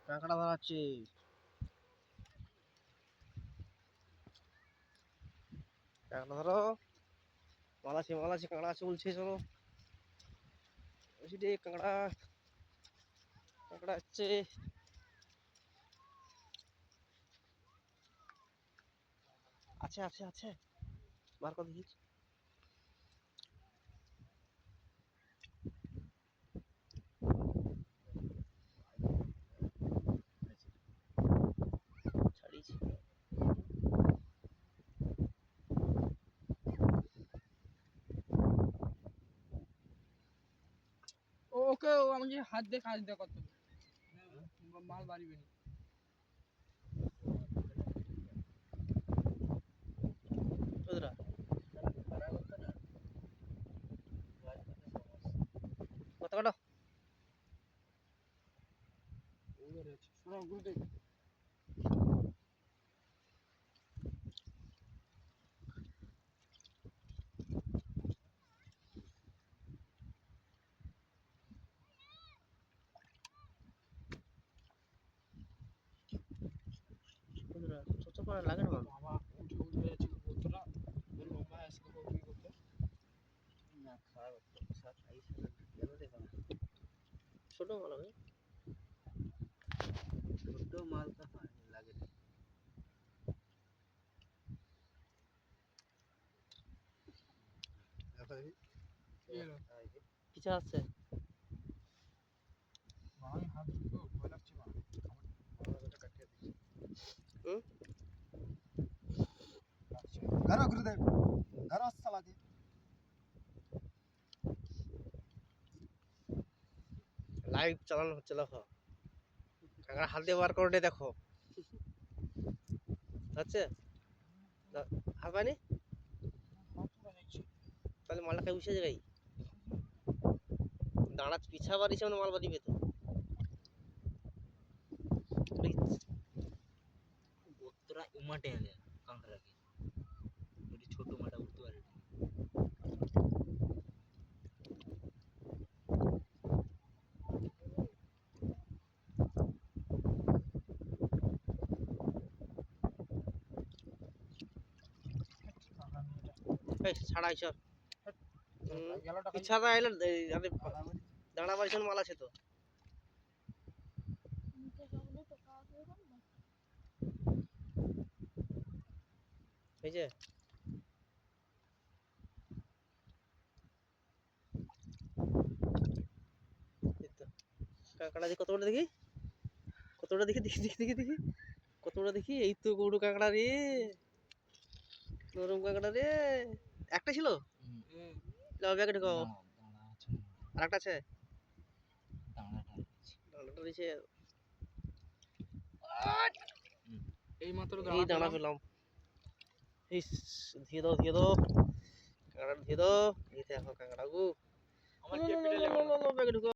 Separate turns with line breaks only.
কাঁকড়া ধরাচ্ছি। কাঁকড়া ধরো। মালাছি মালাছি কাঁকড়া আছে বলছে, চলো রে কাঁকড়া। কাঁকড়া আছে। আছে আছে আছে, বার করে দেখি। ছাড়িয়েছি।
ওকে আমাকে হাত দিয়ে কাজ দেওয়া করতে মাল বাড়িবে না।
কত কাটো? ছোট করে লাগে না
বাবা উঠে উঠে যাচ্ছে কতটা লম্বা আসলে কি করতে
না, খারাপ ছোট মাল হবে। ছোট মাল তো লাগে না। কিছু আছে
ভাই হাত দিতে ভয় লাগছে না আমার কাটিয়ে দিচ্ছি ঘর গুরুদেব ঘর সালাকে
লাইভ চালানো হচ্ছে, দেখো কাঁকড়া হাত দিয়ে বার করে দেখো। আচ্ছা হাত পায়নি, তাহলে মালটা খাই উঠে যাবে। দাঁড়া পিছা বাড়িছে মানে মাল বাড়িবে তো।
গোত্রা উমাটে আলে কাঁকড়াকে যদি ছোট মাটা উঠতে পারে।
ছাড়াই সব পিছাটা আইলে দাঁড়া বাড়িছে মাল আছে তো। এই যে কাঁকড়া দেখি, কতটা দেখি, কতটা দেখি, দেখি দেখি দেখি দেখি কতটা দেখি। এই তো গরু কাঁকড়া রে, নরম কাঁকড়া রে। একটা ছিল, ব্যাগে ঢুকাও। আর একটা আছে, দাঁড়াটা রয়েছে।
এই মাত্র
এই দাঁড়া পেলাম। এই ধুয়ে দাও ধুয়ে দাও, কাঁকড়া ধুয়ে দাও। এই দেখো কাঁকড়া গো, আমার ব্যাগে ঢুকাও।